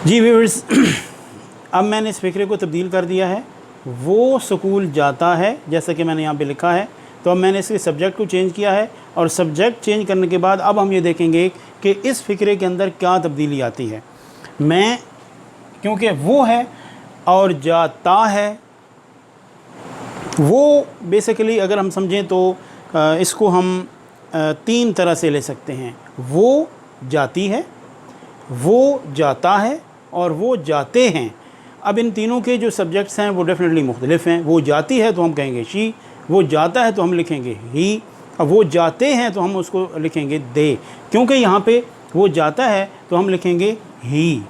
जी viewers, अब मैंने इस फ़िक्रे को तब्दील कर दिया है। वो स्कूल जाता है, जैसा कि मैंने यहाँ पे लिखा है। तो अब मैंने इसके सब्जेक्ट को चेंज किया है, और सब्जेक्ट चेंज करने के बाद अब हम ये देखेंगे कि इस फ़िक्रे के अंदर क्या तब्दीली आती है। मैं, क्योंकि वो है और जाता है, वो बेसिकली अगर हम समझें तो इसको हम तीन तरह से ले सकते हैं। वो जाती है, वो जाता है, और वो जाते हैं। अब इन तीनों के जो सब्जेक्ट्स हैं वो डेफिनेटली मुख्तलिफ हैं। वो जाती है तो हम कहेंगे शी, वो जाता है तो हम लिखेंगे ही, और वो जाते हैं तो हम उसको लिखेंगे दे। क्योंकि यहाँ पे वो जाता है तो हम लिखेंगे ही।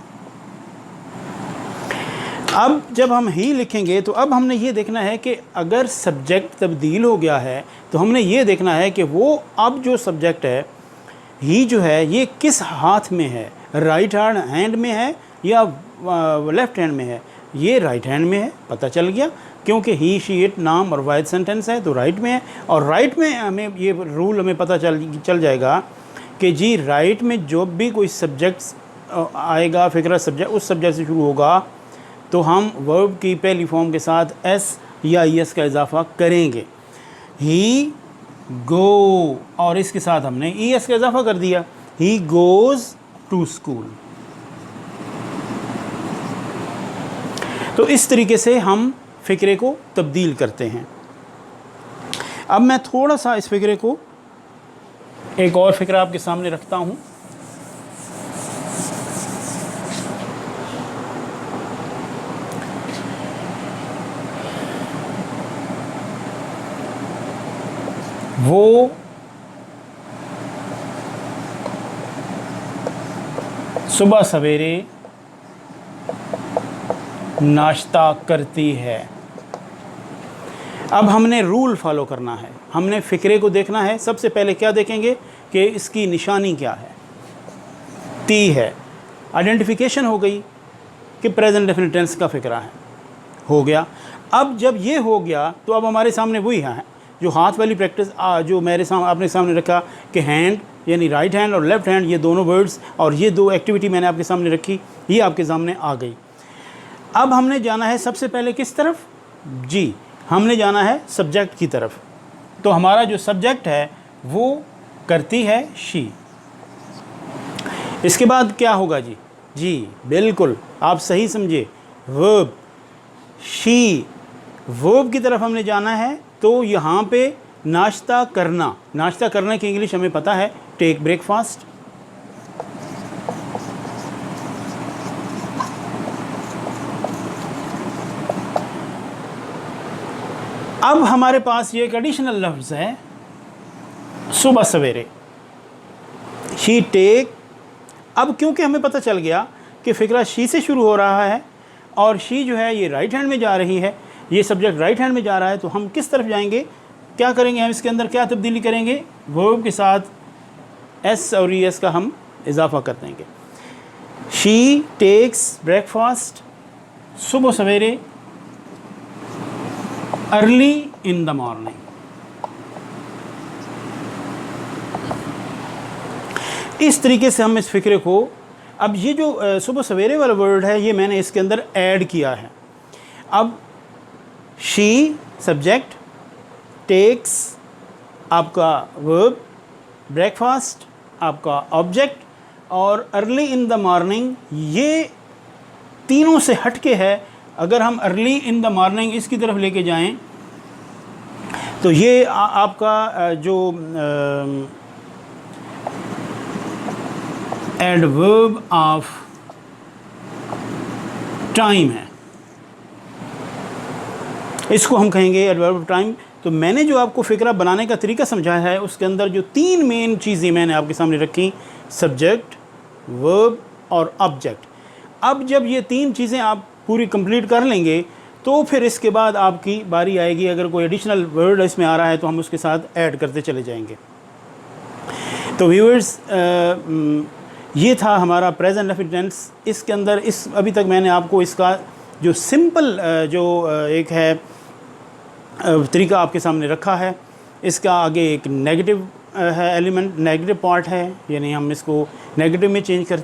अब जब हम ही लिखेंगे तो अब हमने ये देखना है कि अगर सब्जेक्ट तब्दील हो गया है तो हमने ये देखना है कि वो अब जो सब्जेक्ट है ही जो है ये किस हाथ में है, राइट हैंड में है या लेफ़्ट हैंड में है। ये राइट हैंड में है, पता चल गया, क्योंकि ही शी इट नाम और वाहिद सेंटेंस है तो राइट में है। और राइट में हमें ये रूल हमें पता चल जाएगा कि जी राइट में जो भी कोई सब्जेक्ट्स आएगा, फ़िक्रा सब्जेक्ट उस सब्जेक्ट से शुरू होगा तो हम वर्ब की पहली फॉर्म के साथ एस या ई एस का इजाफा करेंगे। ही गो, और इसके साथ हमने ई एस का इजाफा कर दिया, ही गोज़ टू स्कूल। तो इस तरीके से हम फ़िक्रे को तब्दील करते हैं। अब मैं थोड़ा सा इस फ़िक्रे को, एक और फ़िक्रा आपके सामने रखता हूँ। वो सुबह सवेरे नाश्ता करती है। अब हमने रूल फॉलो करना है, हमने फ़िक्रे को देखना है। सबसे पहले क्या देखेंगे कि इसकी निशानी क्या है। ती है, आइडेंटिफिकेशन हो गई कि प्रेजेंट डेफिनिट टेंस का फ़िक्रा है, हो गया। अब जब ये हो गया तो अब हमारे सामने वही है जो हाथ वाली प्रैक्टिस जो मेरे सामने आपने सामने रखा कि हैंड यानी राइट हैंड और लेफ़्ट हैंड, ये दोनों वर्ड्स और ये दो एक्टिविटी मैंने आपके सामने रखी, ये आपके सामने आ गई। अब हमने जाना है सबसे पहले किस तरफ? जी, हमने जाना है सब्जेक्ट की तरफ। तो हमारा जो सब्जेक्ट है वो करती है शी। इसके बाद क्या होगा जी? जी बिल्कुल, आप सही समझे, वर्ब शी, वर्ब की तरफ हमने जाना है। तो यहाँ पे नाश्ता करना, नाश्ता करने की इंग्लिश हमें पता है, टेक ब्रेकफास्ट। अब हमारे पास ये एक एडिशनल लफ्ज़ है सुबह सवेरे, शी टेक। अब क्योंकि हमें पता चल गया कि फ़िक्रा शी से शुरू हो रहा है और शी जो है ये राइट हैंड में जा रही है, ये सब्जेक्ट राइट हैंड में जा रहा है, तो हम किस तरफ जाएंगे, क्या करेंगे, हम इसके अंदर क्या तब्दीली करेंगे? वर्ब के साथ एस और ई एस का हम इजाफा कर देंगे। शी टेक्स ब्रेकफास्ट, सुबह सवेरे, अर्ली इन द मॉर्निंग। इस तरीके से हम इस फ़िक्रे को, अब ये जो सुबह सवेरे वाला वर्ड है ये मैंने इसके अंदर ऐड किया है। अब शी सब्जेक्ट, टेक्स आपका वर्ब, ब्रेकफास्ट आपका ऑब्जेक्ट, और अर्ली इन द मॉर्निंग ये तीनों से हटके है। अगर हम अर्ली इन द मॉर्निंग इसकी तरफ लेके जाएं तो ये आपका जो एडवर्ब ऑफ टाइम है, इसको हम कहेंगे एडवर्ब ऑफ टाइम। तो मैंने जो आपको फ़िक्रा बनाने का तरीका समझाया है उसके अंदर जो तीन मेन चीज़ें मैंने आपके सामने रखी, सब्जेक्ट, वर्ब और ऑब्जेक्ट। अब जब ये तीन चीज़ें आप पूरी कंप्लीट कर लेंगे तो फिर इसके बाद आपकी बारी आएगी, अगर कोई एडिशनल वर्ड इसमें आ रहा है तो हम उसके साथ ऐड करते चले जाएंगे। तो व्यूअर्स, ये था हमारा प्रेजेंट डेफिनिट टेंस। इसके अंदर इस अभी तक मैंने आपको इसका जो सिंपल जो एक है तरीका आपके सामने रखा है। इसका आगे एक नेगेटिव है एलिमेंट, नेगेटिव पार्ट है, यानी हम इसको नेगेटिव में चेंज करते